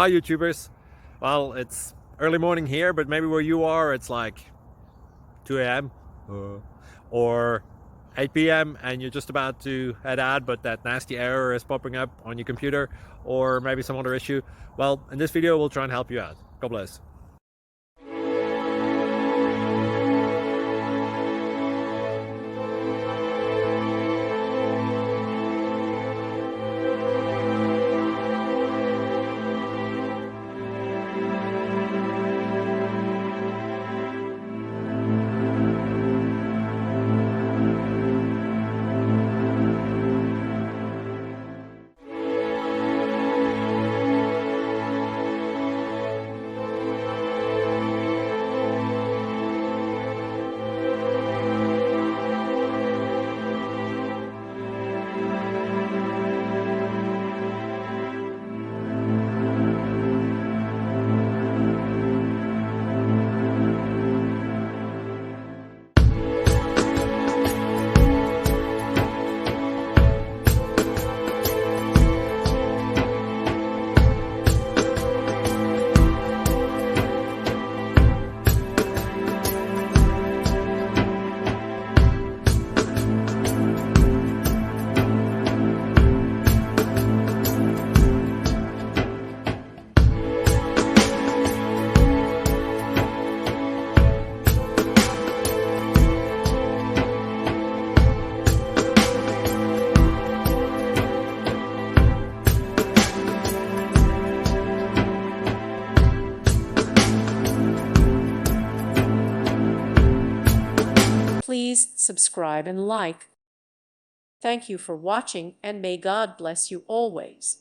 Hi YouTubers. Well, it's early morning here, but maybe where you are it's like 2 a.m. or 8 p.m. and you're just about to head out, but that nasty error is popping up on your computer, or maybe some other issue. Well, in this video we'll try and help you out. God bless. Please subscribe and like. Thank you for watching, and may God bless you always.